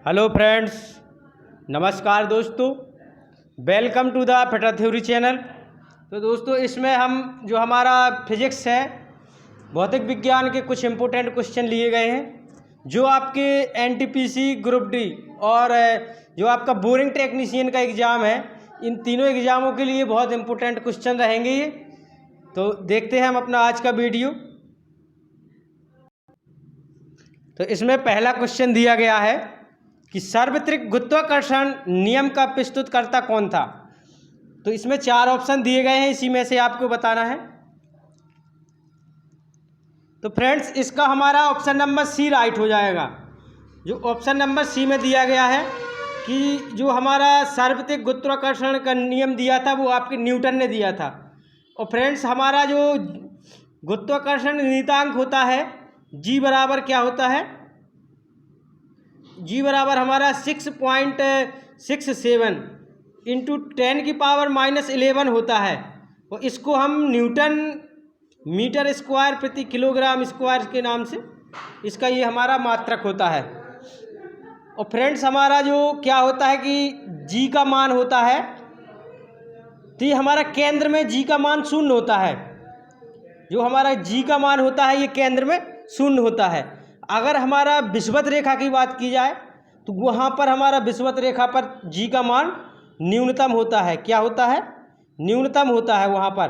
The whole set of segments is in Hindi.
हेलो फ्रेंड्स, नमस्कार दोस्तों, welcome to the feta theory channel. तो दोस्तों इसमें हम जो हमारा फिजिक्स है, भौतिक विज्ञान के कुछ इम्पोर्टेंट क्वेश्चन लिए गए हैं जो आपके एनटीपीसी ग्रुप डी और जो आपका बोरिंग टेक्नीशियन का एग्ज़ाम है, इन तीनों एग्ज़ामों के लिए बहुत इम्पोर्टेंट क्वेश्चन रहेंगे ये। तो देखते हैं हम अपना आज का वीडियो। तो इसमें पहला क्वेश्चन दिया गया है कि सार्वत्रिक गुरुत्वाकर्षण नियम का प्रस्तुतकर्ता कौन था। तो इसमें 4 ऑप्शन दिए गए हैं, इसी में से आपको बताना है। तो फ्रेंड्स इसका हमारा ऑप्शन नंबर सी राइट हो जाएगा। जो ऑप्शन नंबर सी में दिया गया है कि जो हमारा सार्वत्रिक गुरुत्वाकर्षण का नियम दिया था वो आपके न्यूटन ने दिया था। और फ्रेंड्स हमारा जो गुरुत्वाकर्षण नियतांक होता है जी बराबर क्या होता है, जी बराबर हमारा 6.67 इंटू 10⁻⁻11 होता है। और इसको हम न्यूटन मीटर स्क्वायर प्रति किलोग्राम स्क्वायर के नाम से इसका ये हमारा मात्रक होता है। और फ्रेंड्स हमारा जो क्या होता है कि जी का मान होता है, तो ये हमारा केंद्र में जी का मान 0 होता है। जो हमारा जी का मान होता है ये केंद्र में 0 होता है। अगर हमारा विषुवत रेखा की बात की जाए तो वहाँ पर हमारा विषुवत रेखा पर जी का मान न्यूनतम होता है। क्या होता है? न्यूनतम होता है वहाँ पर।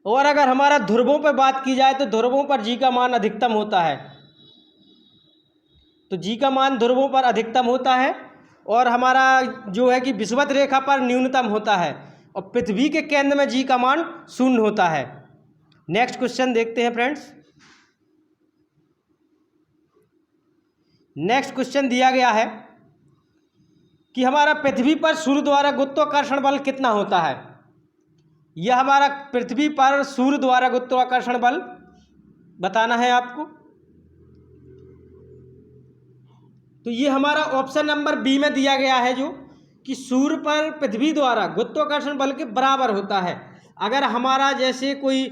और अगर हमारा ध्रुवों पर बात की जाए तो ध्रुवों पर जी का मान अधिकतम होता है। तो जी का मान ध्रुवों पर अधिकतम होता है और हमारा जो है कि विषुवत रेखा पर न्यूनतम होता है। और पृथ्वी के केंद्र में जी का मान 0 होता है। नेक्स्ट क्वेश्चन देखते हैं फ्रेंड्स। नेक्स्ट क्वेश्चन दिया गया है कि हमारा पृथ्वी पर सूर्य द्वारा गुरुत्वाकर्षण बल कितना होता है। यह हमारा पृथ्वी पर सूर्य द्वारा गुरुत्वाकर्षण बल बताना है आपको। तो ये हमारा ऑप्शन नंबर बी में दिया गया है जो कि सूर्य पर पृथ्वी द्वारा गुरुत्वाकर्षण बल के बराबर होता है। अगर हमारा जैसे कोई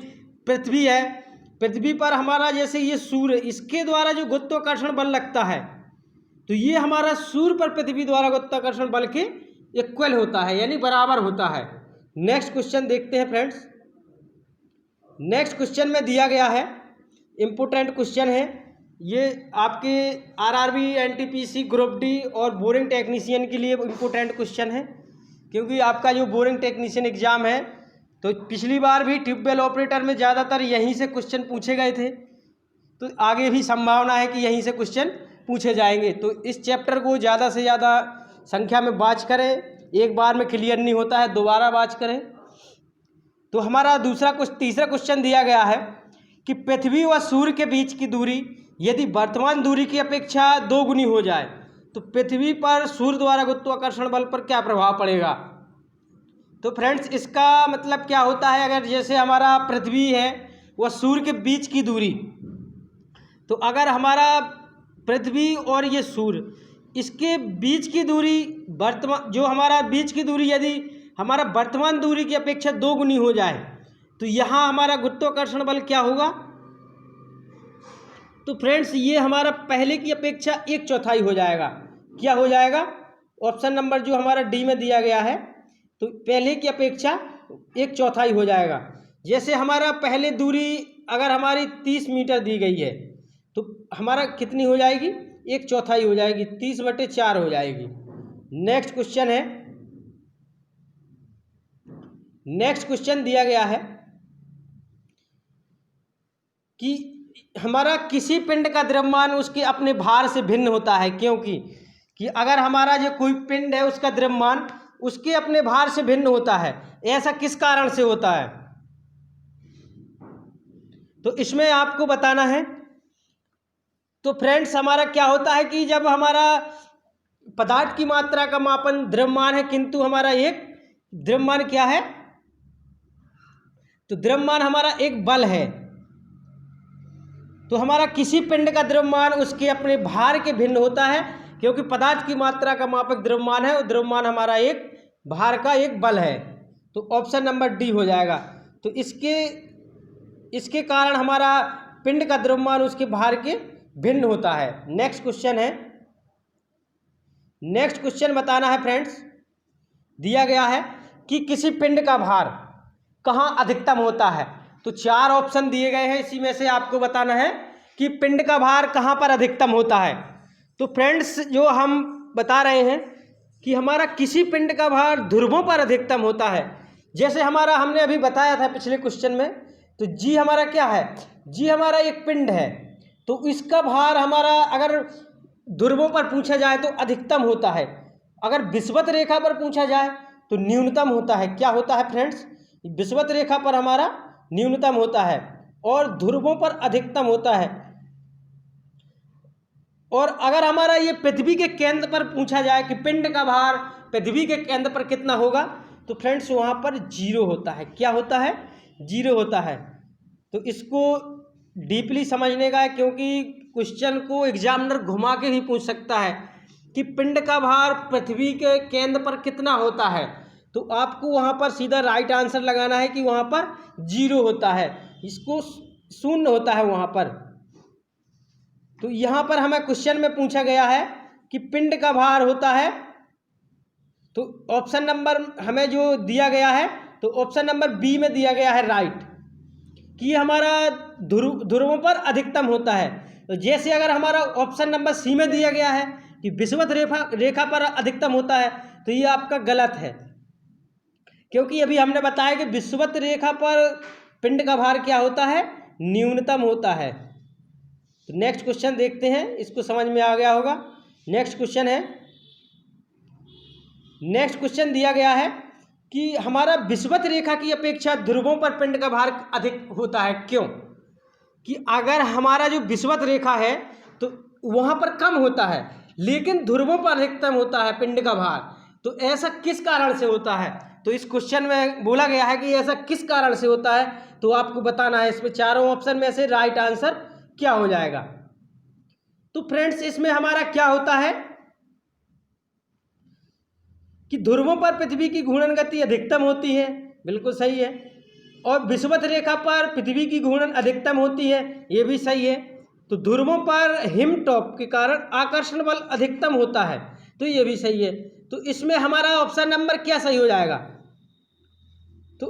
पृथ्वी है, पृथ्वी पर हमारा जैसे ये सूर्य, इसके द्वारा जो गुरुत्वाकर्षण बल लगता है तो ये हमारा सूर्य पर पृथ्वी द्वारा गुरुत्वाकर्षण बल के इक्वल होता है, यानी बराबर होता है। नेक्स्ट क्वेश्चन देखते हैं फ्रेंड्स। नेक्स्ट क्वेश्चन में दिया गया है, इम्पोर्टेंट क्वेश्चन है ये, आपके आरआरबी एनटीपीसी ग्रुप डी और बोरिंग टेक्नीशियन के लिए इम्पोर्टेंट क्वेश्चन है। क्योंकि आपका जो बोरिंग टेक्नीशियन एग्जाम है तो पिछली बार भी ट्यूबवेल ऑपरेटर में ज़्यादातर यहीं से क्वेश्चन पूछे गए थे, तो आगे भी संभावना है कि यहीं से क्वेश्चन पूछे जाएंगे। तो इस चैप्टर को ज़्यादा से ज़्यादा संख्या में बाच करें, एक बार में क्लियर नहीं होता है, दोबारा बाच करें। तो हमारा तीसरा क्वेश्चन दिया गया है कि पृथ्वी व सूर्य के बीच की दूरी यदि वर्तमान दूरी की अपेक्षा 2 गुनी हो जाए तो पृथ्वी पर सूर्य द्वारा गुरुत्वाकर्षण बल पर क्या प्रभाव पड़ेगा। तो फ्रेंड्स इसका मतलब क्या होता है, अगर जैसे हमारा पृथ्वी है व सूर्य के बीच की दूरी, तो अगर हमारा पृथ्वी और ये सूर्य, इसके बीच की दूरी वर्तमान, जो हमारा बीच की दूरी यदि हमारा वर्तमान दूरी की अपेक्षा 2 गुनी हो जाए तो यहाँ हमारा गुरुत्वाकर्षण बल क्या होगा। तो फ्रेंड्स ये हमारा पहले की अपेक्षा 1/4 हो जाएगा। क्या हो जाएगा? ऑप्शन नंबर जो हमारा डी में दिया गया है, तो पहले की अपेक्षा 1/4 हो जाएगा। जैसे हमारा पहले दूरी अगर हमारी 30 मीटर दी गई है तो हमारा कितनी हो जाएगी? 1/4 हो जाएगी, 30/4 हो जाएगी। नेक्स्ट क्वेश्चन है, नेक्स्ट क्वेश्चन दिया गया है कि हमारा किसी पिंड का द्रव्यमान उसके अपने भार से भिन्न होता है। क्योंकि कि अगर हमारा जो कोई पिंड है उसका द्रव्यमान उसके अपने भार से भिन्न होता है, ऐसा किस कारण से होता है। तो इसमें आपको बताना है। तो फ्रेंड्स हमारा क्या होता है कि जब हमारा पदार्थ की मात्रा का मापन द्रव्यमान है, किंतु हमारा एक द्रव्यमान क्या है, तो द्रव्यमान हमारा एक बल है। तो हमारा किसी पिंड का द्रव्यमान उसके अपने भार के भिन्न होता है, क्योंकि पदार्थ की मात्रा का मापक द्रव्यमान है और द्रव्यमान हमारा एक भार का एक बल है। तो ऑप्शन नंबर डी हो जाएगा। तो इसके कारण हमारा पिंड का द्रव्यमान उसके भार के भिन्न होता है। नेक्स्ट क्वेश्चन है, नेक्स्ट क्वेश्चन बताना है फ्रेंड्स, दिया गया है कि किसी पिंड का भार कहाँ अधिकतम होता है। तो 4 ऑप्शन दिए गए हैं, इसी में से आपको बताना है कि पिंड का भार कहाँ पर अधिकतम होता है। तो फ्रेंड्स जो हम बता रहे हैं कि हमारा किसी पिंड का भार ध्रुवों पर अधिकतम होता है। जैसे हमारा हमने अभी बताया था पिछले क्वेश्चन में, तो जी हमारा क्या है, जी हमारा एक पिंड है, तो इसका भार हमारा अगर ध्रुवों पर पूछा जाए तो अधिकतम होता है, अगर विषुवत रेखा पर पूछा जाए तो न्यूनतम होता है। क्या होता है फ्रेंड्स, विषुवत रेखा पर हमारा न्यूनतम होता है और ध्रुवों पर अधिकतम होता है। और अगर हमारा ये पृथ्वी के केंद्र पर पूछा जाए कि पिंड का भार पृथ्वी के केंद्र पर कितना होगा, तो फ्रेंड्स वहाँ पर 0 होता है। क्या होता है, 0 होता है। तो इसको डीपली समझने का है, क्योंकि क्वेश्चन को एग्जामिनर घुमा के ही पूछ सकता है कि पिंड का भार पृथ्वी के केंद्र पर कितना होता है, तो आपको वहाँ पर सीधा राइट आंसर लगाना है कि वहाँ पर 0 होता है, इसको 0 होता है वहाँ पर। तो यहाँ पर हमें क्वेश्चन में पूछा गया है कि पिंड का भार होता है, तो ऑप्शन नंबर हमें जो दिया गया है, तो ऑप्शन नंबर बी में दिया गया है राइट, कि हमारा ध्रुवों पर अधिकतम होता है। तो जैसे अगर हमारा ऑप्शन नंबर सी में दिया गया है कि विषुवत रेखा पर अधिकतम होता है, तो ये आपका गलत है, क्योंकि अभी हमने बताया कि विषुवत रेखा पर पिंड का भार क्या होता है, न्यूनतम होता है। तो नेक्स्ट क्वेश्चन देखते हैं, इसको समझ में आ गया होगा। नेक्स्ट क्वेश्चन है, नेक्स्ट क्वेश्चन दिया गया है कि हमारा विषुवत रेखा की अपेक्षा ध्रुवों पर पिंड का भार अधिक होता है। क्यों, कि अगर हमारा जो विषुवत रेखा है तो वहाँ पर कम होता है, लेकिन ध्रुवों पर अधिकतम होता है पिंड का भार, तो ऐसा किस कारण से होता है। तो इस क्वेश्चन में बोला गया है कि ऐसा किस कारण से होता है, तो आपको बताना है। इसमें चारों ऑप्शन में से राइट आंसर क्या हो जाएगा। तो फ्रेंड्स इसमें हमारा क्या होता है कि ध्रुवों पर पृथ्वी की घूर्णन गति अधिकतम होती है, बिल्कुल सही है, और विषुवत रेखा पर पृथ्वी की घूर्णन अधिकतम होती है, ये भी सही है। तो ध्रुवों पर हिमटॉप के कारण आकर्षण बल अधिकतम होता है, तो ये भी सही है। तो इसमें हमारा ऑप्शन नंबर क्या सही हो जाएगा, तो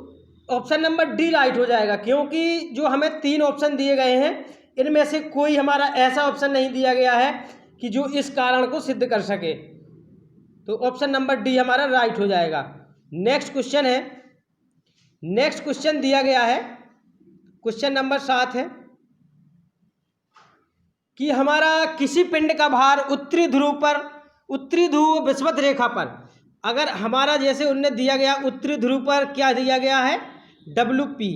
ऑप्शन नंबर डी राइट हो जाएगा, क्योंकि जो हमें 3 ऑप्शन दिए गए हैं इनमें से कोई हमारा ऐसा ऑप्शन नहीं दिया गया है कि जो इस कारण को सिद्ध कर सके। तो ऑप्शन नंबर डी हमारा राइट हो जाएगा। नेक्स्ट क्वेश्चन है, नेक्स्ट क्वेश्चन दिया गया है, क्वेश्चन नंबर 7 है कि हमारा किसी पिंड का भार उत्तरी ध्रुव विषुवत रेखा पर, अगर हमारा जैसे उनने दिया गया उत्तरी ध्रुव पर क्या दिया गया है, WP,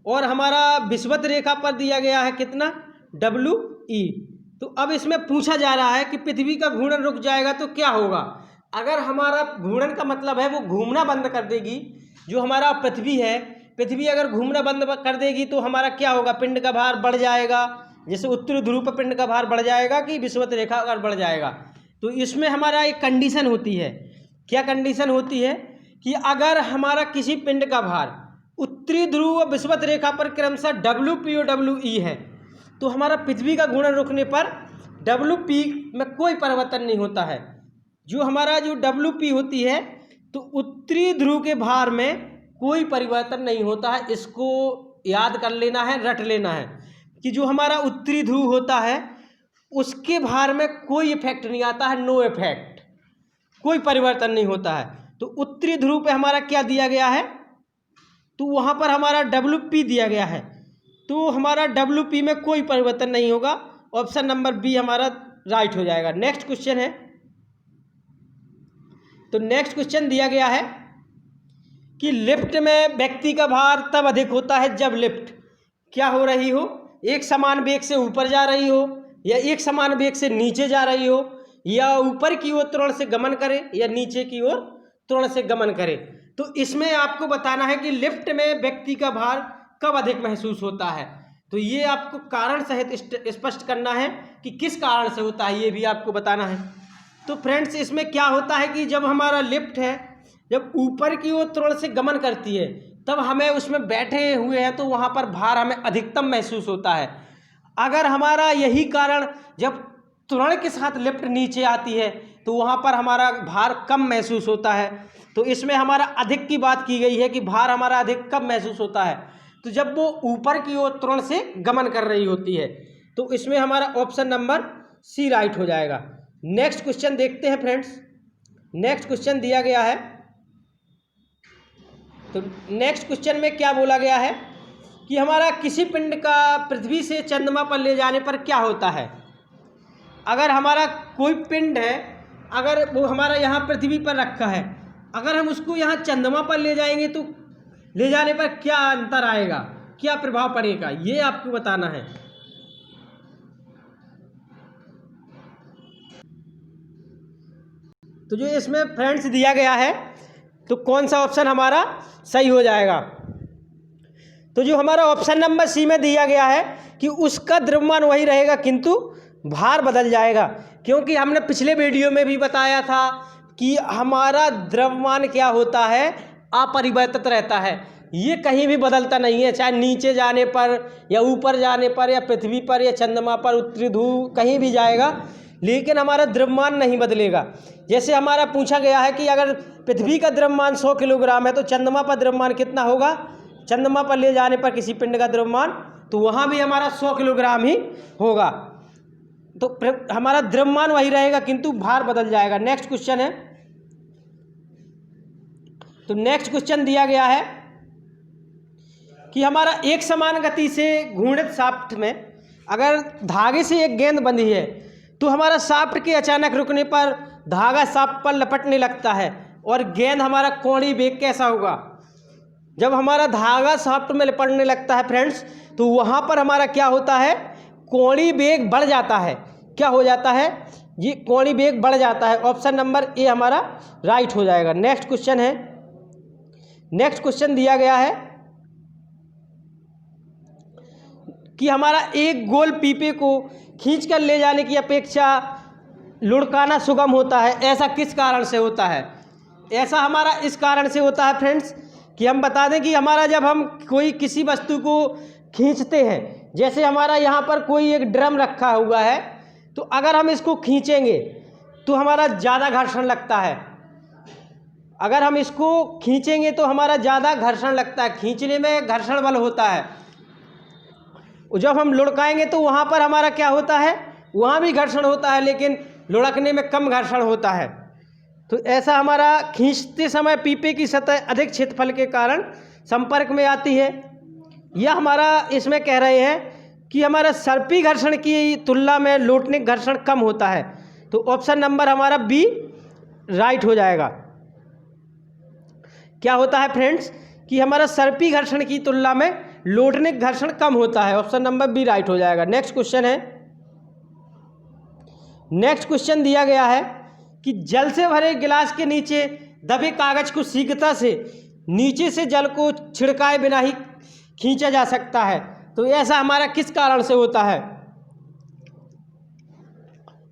और हमारा विषुवत रेखा पर दिया गया है कितना, WE। तो अब इसमें पूछा जा रहा है कि पृथ्वी का घूर्णन रुक जाएगा तो क्या होगा। अगर हमारा घूर्णन का मतलब है वो घूमना बंद कर देगी, जो हमारा पृथ्वी है, पृथ्वी अगर घूमना बंद कर देगी तो हमारा क्या होगा, पिंड का भार बढ़ जाएगा। जैसे उत्तरी ध्रुव पर पिंड का भार बढ़ जाएगा कि विषुवत रेखा अगर बढ़ जाएगा। तो इसमें हमारा एक कंडीशन होती है, क्या कंडीशन होती है कि अगर हमारा किसी पिंड का भार उत्तरी ध्रुव व विषुवत रेखा पर क्रमशः WP और WE है, तो हमारा पृथ्वी का घूर्णन रुकने पर WP में कोई परिवर्तन नहीं होता है। जो हमारा जो WP होती है तो उत्तरी ध्रुव के भार में कोई परिवर्तन नहीं होता है। इसको याद कर लेना है, रट लेना है कि जो हमारा उत्तरी ध्रुव होता है उसके भार में कोई इफेक्ट नहीं आता है, नो इफेक्ट, कोई परिवर्तन नहीं होता है। तो उत्तरी ध्रुव पे हमारा क्या दिया गया है, तो वहाँ पर हमारा WP दिया गया है, तो हमारा WP में कोई परिवर्तन नहीं होगा। ऑप्शन नंबर बी हमारा राइट हो जाएगा। नेक्स्ट क्वेश्चन है, तो नेक्स्ट क्वेश्चन दिया गया है कि लिफ्ट में व्यक्ति का भार तब अधिक होता है जब लिफ्ट क्या हो रही हो, एक समान वेग से ऊपर जा रही हो, या एक समान वेग से नीचे जा रही हो, या ऊपर की ओर त्वरण से गमन करे, या नीचे की ओर त्वरण से गमन करे। तो इसमें आपको बताना है कि लिफ्ट में व्यक्ति का भार कब अधिक महसूस होता है। तो ये आपको कारण सहित स्पष्ट करना है कि किस कारण से होता है, ये भी आपको बताना है। तो फ्रेंड्स इसमें क्या होता है कि जब हमारा लिफ्ट है, जब ऊपर की ओर त्वरण से गमन करती है, तब हमें उसमें बैठे हुए हैं तो वहाँ पर भार हमें अधिकतम महसूस होता है। अगर हमारा यही कारण जब त्वरण के साथ लिफ्ट नीचे आती है तो वहाँ पर हमारा भार कम महसूस होता है। तो इसमें हमारा अधिक की बात की गई है कि भार हमारा अधिक कब महसूस होता है, तो जब वो ऊपर की ओर त्वरण से गमन कर रही होती है। तो इसमें हमारा ऑप्शन नंबर सी राइट हो जाएगा। नेक्स्ट क्वेश्चन देखते हैं फ्रेंड्स। नेक्स्ट क्वेश्चन दिया गया है, तो नेक्स्ट क्वेश्चन में क्या बोला गया है कि हमारा किसी पिंड का पृथ्वी से चंद्रमा पर ले जाने पर क्या होता है। अगर हमारा कोई पिंड है, अगर वो हमारा यहाँ पृथ्वी पर रखा है, अगर हम उसको यहाँ चंद्रमा पर ले जाएंगे तो ले जाने पर क्या अंतर आएगा, क्या प्रभाव पड़ेगा, ये आपको बताना है। तो जो इसमें फ्रेंड्स दिया गया है, तो कौन सा ऑप्शन हमारा सही हो जाएगा। तो जो हमारा ऑप्शन नंबर सी में दिया गया है कि उसका द्रव्यमान वही रहेगा किंतु भार बदल जाएगा, क्योंकि हमने पिछले वीडियो में भी बताया था कि हमारा द्रव्यमान क्या होता है, अपरिवर्तित रहता है। ये कहीं भी बदलता नहीं है, चाहे नीचे जाने पर या ऊपर जाने पर या पृथ्वी पर या चंद्रमा पर, उत्तरी ध्रुव कहीं भी जाएगा, लेकिन हमारा द्रव्यमान नहीं बदलेगा। जैसे हमारा पूछा गया है कि अगर पृथ्वी का द्रव्यमान 100 किलोग्राम है तो चंद्रमा पर द्रव्यमान कितना होगा, चंद्रमा पर ले जाने पर किसी पिंड का द्रव्यमान, तो वहाँ भी हमारा 100 किलोग्राम ही होगा। तो हमारा द्रव्यमान वही रहेगा किंतु भार बदल जाएगा। नेक्स्ट क्वेश्चन है, तो नेक्स्ट क्वेश्चन दिया गया है कि हमारा एक समान गति से घूर्णित शाफ्ट में अगर धागे से एक गेंद बंधी है तो हमारा शाफ्ट के अचानक रुकने पर धागा शाफ्ट पर लपटने लगता है और गेंद हमारा कोणीय वेग कैसा होगा। जब हमारा धागा शाफ्ट में लपटने लगता है फ्रेंड्स, तो वहाँ पर हमारा क्या होता है, कोणीय वेग बढ़ जाता है। क्या हो जाता है, ये कोणीय वेग बढ़ जाता है। ऑप्शन नंबर ए हमारा राइट हो जाएगा। नेक्स्ट क्वेश्चन है, नेक्स्ट क्वेश्चन दिया गया है कि हमारा एक गोल पीपे को खींचकर ले जाने की अपेक्षा लुढ़काना सुगम होता है, ऐसा किस कारण से होता है। ऐसा हमारा इस कारण से होता है फ्रेंड्स कि हम बता दें कि हमारा जब हम कोई किसी वस्तु को खींचते हैं, जैसे हमारा यहाँ पर कोई एक ड्रम रखा हुआ है, तो अगर हम इसको खींचेंगे तो हमारा ज़्यादा घर्षण लगता है। अगर हम इसको खींचेंगे तो हमारा ज़्यादा घर्षण लगता है, खींचने में घर्षण बल होता है। जब हम लुढ़काएंगे तो वहाँ पर हमारा क्या होता है, वहाँ भी घर्षण होता है लेकिन लुढ़कने में कम घर्षण होता है। तो ऐसा हमारा खींचते समय पीपे की सतह अधिक क्षेत्रफल के कारण संपर्क में आती है। यह हमारा इसमें कह रहे हैं कि हमारा सर्पी घर्षण की तुलना में लोटनिक घर्षण कम होता है। तो ऑप्शन नंबर हमारा बी राइट हो जाएगा। क्या होता है फ्रेंड्स कि हमारा सर्पी घर्षण की तुलना में लोटनिक घर्षण कम होता है। ऑप्शन नंबर बी राइट हो जाएगा। नेक्स्ट क्वेश्चन है, नेक्स्ट क्वेश्चन दिया गया है कि जल से भरे गिलास के नीचे दबे कागज को शीघ्रता से नीचे से जल को छिड़काए बिना ही खींचा जा सकता है। तो ऐसा हमारा किस कारण से होता है।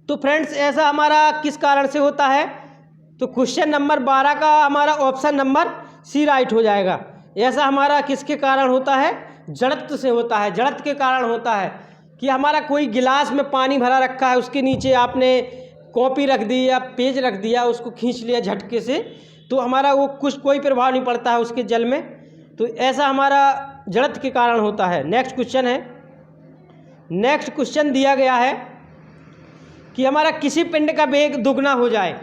तो फ्रेंड्स ऐसा हमारा किस कारण से होता है, तो क्वेश्चन नंबर 12 का हमारा ऑप्शन नंबर सी राइट हो जाएगा। ऐसा हमारा किसके कारण होता है, जड़त्व से होता है। जड़त्व के कारण होता है कि हमारा कोई गिलास में पानी भरा रखा है, उसके नीचे आपने कॉपी रख दी या पेज रख दिया, उसको खींच लिया झटके से, तो हमारा वो कुछ कोई प्रभाव नहीं पड़ता है उसके जल में। तो ऐसा हमारा जड़त्व के कारण होता है। नेक्स्ट क्वेश्चन है, नेक्स्ट क्वेश्चन दिया गया है कि हमारा किसी पिंड का वेग दुगना हो जाए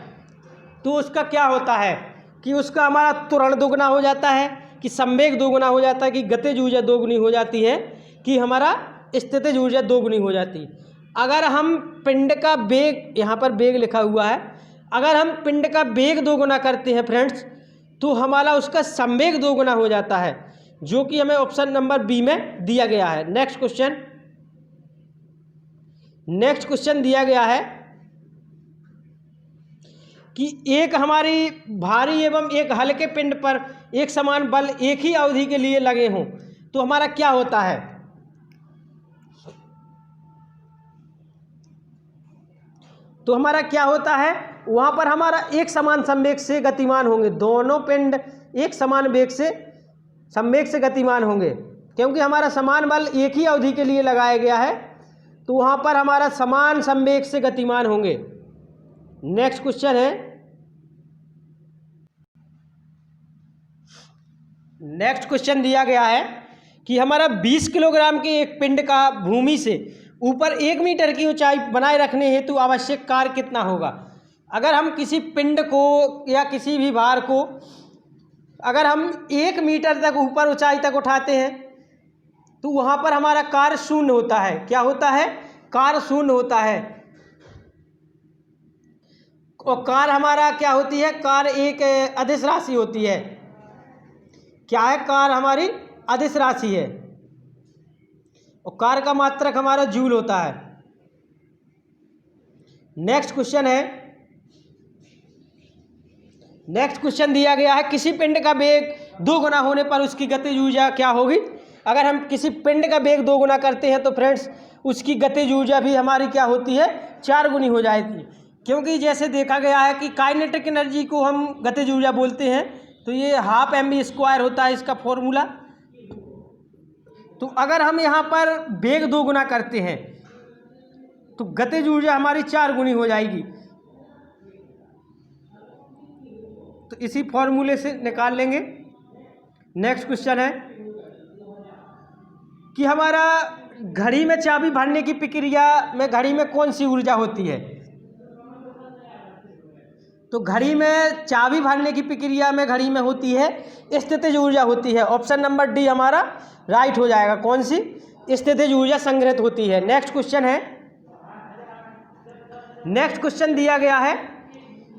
तो उसका क्या होता है, कि उसका हमारा त्वरण दुगना हो जाता है, कि संवेग दोगुना हो जाता है, कि गतिज ऊर्जा दोगुनी हो जाती है, कि हमारा स्थितिज ऊर्जा दोगुनी हो जाती है। अगर हम पिंड का वेग, यहाँ पर वेग लिखा हुआ है, अगर हम पिंड का वेग दोगुना करते हैं फ्रेंड्स, तो हमारा उसका संवेग दोगुना हो जाता है, जो कि हमें ऑप्शन नंबर बी में दिया गया है। नेक्स्ट क्वेश्चन, नेक्स्ट क्वेश्चन दिया गया है कि एक हमारी भारी एवं एक हल्के पिंड पर एक समान बल एक ही अवधि के लिए लगे हों तो हमारा क्या होता है। तो हमारा क्या होता है, वहाँ पर हमारा एक समान संवेग से गतिमान होंगे, दोनों पिंड एक समान वेग से संवेग से गतिमान होंगे, क्योंकि हमारा समान बल एक ही अवधि के लिए लगाया गया है, तो वहाँ पर हमारा समान संवेग से गतिमान होंगे। नेक्स्ट क्वेश्चन है, नेक्स्ट क्वेश्चन दिया गया है कि हमारा 20 किलोग्राम के एक पिंड का भूमि से ऊपर 1 मीटर की ऊंचाई बनाए रखने हेतु आवश्यक कार्य कितना होगा। अगर हम किसी पिंड को या किसी भी भार को अगर हम 1 मीटर तक ऊपर ऊंचाई तक उठाते हैं तो वहाँ पर हमारा कार्य शून्य होता है। क्या होता है? कार्य शून्य होता है। और कार्य हमारा क्या होती है? कार्य एक अदिश राशि होती है। क्या है? कार्य हमारी अदिश राशि है और कार्य का मात्रक हमारा जूल होता है। नेक्स्ट क्वेश्चन है, नेक्स्ट क्वेश्चन दिया गया है किसी पिंड का वेग 2 गुना होने पर उसकी गतिज ऊर्जा क्या होगी। अगर हम किसी पिंड का वेग 2 गुना करते हैं तो फ्रेंड्स उसकी गतिज ऊर्जा भी हमारी क्या होती है? 4 गुनी हो जाएगी। क्योंकि जैसे देखा गया है कि काइनेटिक एनर्जी को हम गतिज ऊर्जा बोलते हैं, तो ये 12 mv² होता है इसका फॉर्मूला। तो अगर हम यहाँ पर वेग 2 गुना करते हैं तो गतिज ऊर्जा हमारी 4 गुनी हो जाएगी। तो इसी फॉर्मूले से निकाल लेंगे। नेक्स्ट क्वेश्चन है कि हमारा घड़ी में चाबी भरने की प्रक्रिया में घड़ी में कौन सी ऊर्जा होती है। तो घड़ी में चाबी भरने की प्रक्रिया में घड़ी में होती है स्थितिज ऊर्जा होती है। ऑप्शन नंबर डी हमारा राइट हो जाएगा। कौन सी? स्थितिज ऊर्जा संग्रहित होती है। नेक्स्ट क्वेश्चन है, नेक्स्ट क्वेश्चन दिया गया है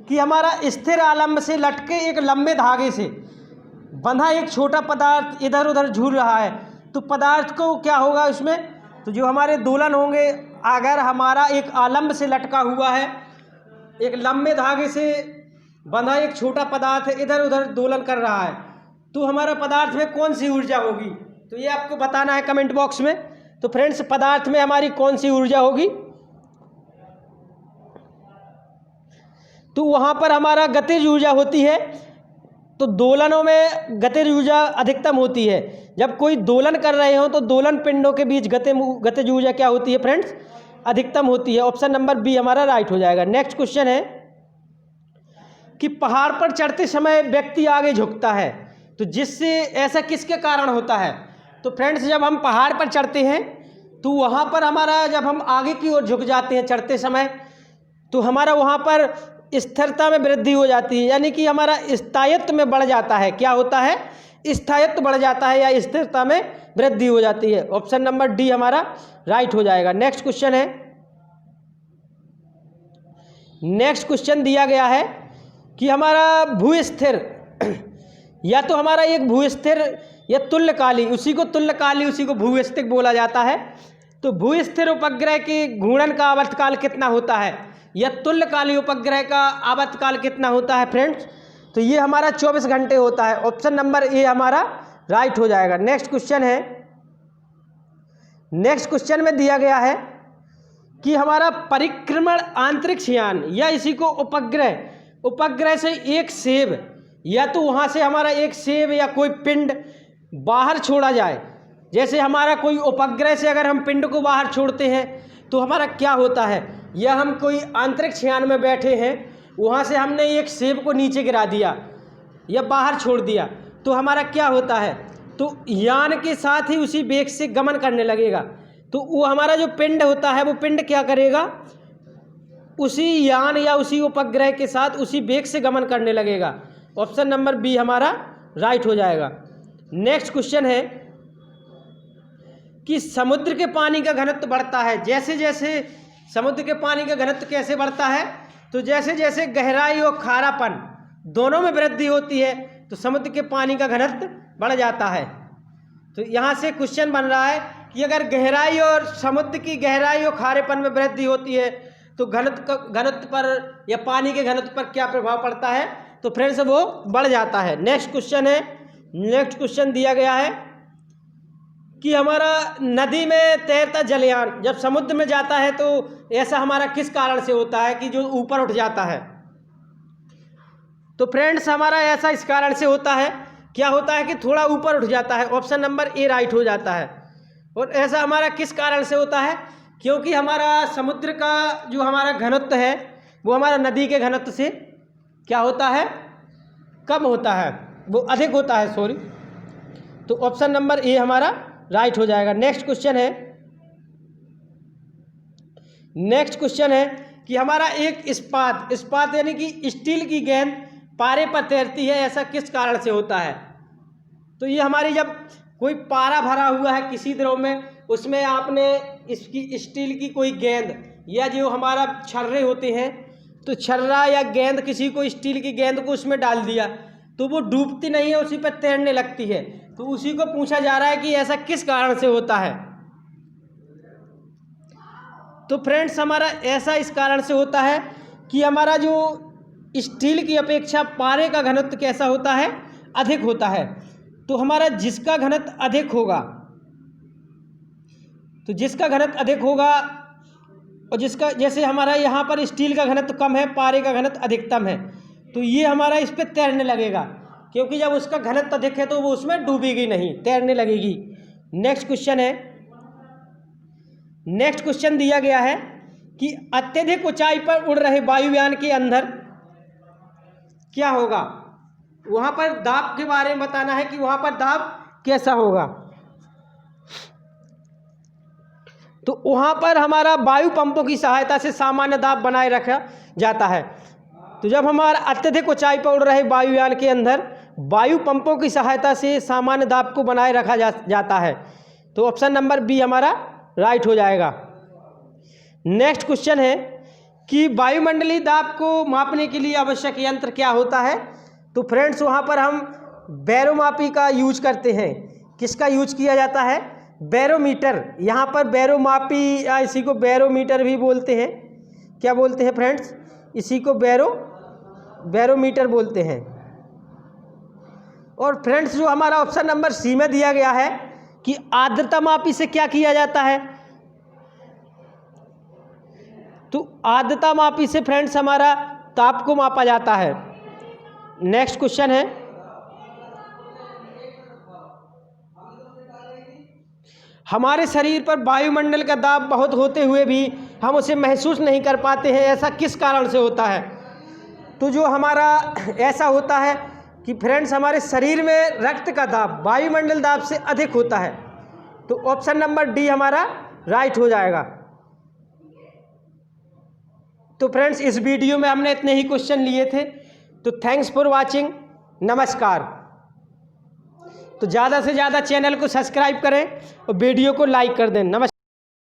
कि हमारा स्थिर आलम्ब से लटके एक लंबे धागे से बंधा एक छोटा पदार्थ इधर उधर झूल रहा है, तो पदार्थ को क्या होगा इसमें? तो जो हमारे दोलन होंगे, अगर हमारा एक आलम्ब से लटका हुआ है, एक लंबे धागे से बंधा एक छोटा पदार्थ इधर उधर दोलन कर रहा है, तो हमारा पदार्थ में कौन सी ऊर्जा होगी? तो ये आपको बताना है कमेंट बॉक्स में। तो फ्रेंड्स पदार्थ में हमारी कौन सी ऊर्जा होगी? तो वहाँ पर हमारा गतिज ऊर्जा होती है। तो दोलनों में गतिज ऊर्जा अधिकतम होती है। जब कोई दोलन कर रहे हो तो दोलन पिंडों के बीच गतिज ऊर्जा क्या होती है फ्रेंड्स? अधिकतम होती है। ऑप्शन नंबर बी हमारा राइट हो जाएगा। नेक्स्ट क्वेश्चन है कि पहाड़ पर चढ़ते समय व्यक्ति आगे झुकता है, तो जिससे ऐसा किसके कारण होता है? तो फ्रेंड्स जब हम पहाड़ पर चढ़ते हैं तो वहाँ पर हमारा जब हम आगे की ओर झुक जाते हैं चढ़ते समय, तो हमारा वहाँ पर स्थिरता में वृद्धि हो जाती है, यानी कि हमारा स्थायित्व में बढ़ जाता है। क्या होता है? स्थायित्व बढ़ जाता है या स्थिरता में वृद्धि हो जाती है। ऑप्शन नंबर डी हमारा राइट हो जाएगा। नेक्स्ट क्वेश्चन है, नेक्स्ट क्वेश्चन दिया गया है कि हमारा भूस्थिर या तो हमारा एक भूस्थिर या तुल्यकाली, उसी को तुल्यकाली उसी को भूस्थिर बोला जाता है। तो भूस्थिर उपग्रह के घूर्णन का आवर्तकाल कितना होता है या तुल्यकाली उपग्रह का आवर्तकाल कितना होता है फ्रेंड्स? तो ये हमारा 24 घंटे होता है। ऑप्शन नंबर ए हमारा राइट हो जाएगा। नेक्स्ट क्वेश्चन है, नेक्स्ट क्वेश्चन में दिया गया है कि हमारा परिक्रमण अंतरिक्ष यान या इसी को उपग्रह, उपग्रह से एक सेब या तो वहाँ से हमारा एक सेब या कोई पिंड बाहर छोड़ा जाए। जैसे हमारा कोई उपग्रह से अगर हम पिंड को बाहर छोड़ते हैं तो हमारा क्या होता है, या हम कोई अंतरिक्ष यान में बैठे हैं, वहाँ से हमने एक सेब को नीचे गिरा दिया या बाहर छोड़ दिया, तो हमारा क्या होता है? तो यान के साथ ही उसी वेग से गमन करने लगेगा। तो वो हमारा जो पिंड होता है वो पिंड क्या करेगा? उसी यान या उसी उपग्रह के साथ उसी वेग से गमन करने लगेगा। ऑप्शन नंबर बी हमारा राइट हो जाएगा। नेक्स्ट क्वेश्चन है कि समुद्र के पानी का घनत्व बढ़ता है। जैसे जैसे समुद्र के पानी का घनत्व कैसे बढ़ता है? तो जैसे जैसे गहराई और खारापन दोनों में वृद्धि होती है तो समुद्र के पानी का घनत्व बढ़ जाता है। तो यहाँ से क्वेश्चन बन रहा है कि अगर गहराई और समुद्र की गहराई और खारेपन में वृद्धि होती है तो घनत्व पर या पानी के घनत्व पर क्या प्रभाव पड़ता है? तो फ्रेंड्स वो बढ़ जाता है। नेक्स्ट क्वेश्चन है, नेक्स्ट क्वेश्चन दिया गया है कि हमारा नदी में तैरता जलयान जब समुद्र में जाता है तो ऐसा हमारा किस कारण से होता है कि जो ऊपर उठ जाता है? तो फ्रेंड्स हमारा ऐसा इस कारण से होता है, क्या होता है कि थोड़ा ऊपर उठ जाता है। ऑप्शन नंबर ए राइट हो जाता है। और ऐसा हमारा किस कारण से होता है? क्योंकि हमारा समुद्र का जो हमारा घनत्व है वो हमारा नदी के घनत्व से क्या होता है, कम होता है, वो अधिक होता है, सॉरी। तो ऑप्शन नंबर ए हमारा राइट हो जाएगा। नेक्स्ट क्वेश्चन है कि हमारा एक इस्पात यानी कि स्टील की गेंद पारे पर तैरती है, ऐसा किस कारण से होता है। तो ये हमारी जब कोई पारा भरा हुआ है किसी द्रव में, उसमें आपने इसकी स्टील की कोई गेंद या जो हमारा छर्रे होते हैं, तो छर्रा या गेंद, किसी को स्टील की गेंद को उसमें डाल दिया तो वो डूबती नहीं है, उसी पर तैरने लगती है। तो उसी को पूछा जा रहा है कि ऐसा किस कारण से होता है। तो फ्रेंड्स हमारा ऐसा इस कारण से होता है कि हमारा जो स्टील की अपेक्षा पारे का घनत्व कैसा होता है, अधिक होता है। तो हमारा जिसका घनत्व अधिक होगा, तो जिसका घनत्व अधिक होगा और जिसका, जैसे हमारा यहाँ पर स्टील का घनत्व कम है, पारे का घनत्व अधिकतम है, तो ये हमारा इस पर तैरने लगेगा, क्योंकि जब उसका घनत्व अधिक है तो वो उसमें डूबेगी नहीं, तैरने लगेगी। नेक्स्ट क्वेश्चन दिया गया है कि अत्यधिक ऊंचाई पर उड़ रहे वायुयान के अंदर क्या होगा। वहाँ पर दाब के बारे में बताना है कि वहाँ पर दाब कैसा होगा। तो वहाँ पर हमारा वायु पंपों की सहायता से सामान्य दाब बनाए रखा जाता है। तो जब हमारा अत्यधिक ऊंचाई पर उड़ रहे वायुयान के अंदर वायु पंपों की सहायता से सामान्य दाब को बनाए रखा जाता है। तो ऑप्शन नंबर बी हमारा राइट हो जाएगा। नेक्स्ट क्वेश्चन है कि वायुमंडलीय दाब को मापने के लिए आवश्यक यंत्र क्या होता है। तो फ्रेंड्स वहाँ पर हम बैरोमापी का यूज करते हैं। किसका यूज किया जाता है, बैरोमीटर। यहाँ पर बैरोमापी या इसी को बैरोमीटर भी बोलते हैं। क्या बोलते हैं फ्रेंड्स, इसी को बैरोमीटर बोलते हैं। और फ्रेंड्स जो हमारा ऑप्शन नंबर सी में दिया गया है कि आर्द्रता मापी से क्या किया जाता है। तो आर्द्रता मापी से फ्रेंड्स हमारा ताप को मापा जाता है। नेक्स्ट क्वेश्चन है, हमारे शरीर पर वायुमंडल का दाब बहुत होते हुए भी हम उसे महसूस नहीं कर पाते हैं, ऐसा किस कारण से होता है। तो जो हमारा ऐसा होता है कि फ्रेंड्स हमारे शरीर में रक्त का दाब वायुमंडल दाब से अधिक होता है। तो ऑप्शन नंबर डी हमारा राइट हो जाएगा। तो फ्रेंड्स इस वीडियो में हमने इतने ही क्वेश्चन लिए थे। तो थैंक्स फॉर वाचिंग, नमस्कार। तो ज़्यादा से ज़्यादा चैनल को सब्सक्राइब करें और वीडियो को लाइक कर दें। नमस्कार।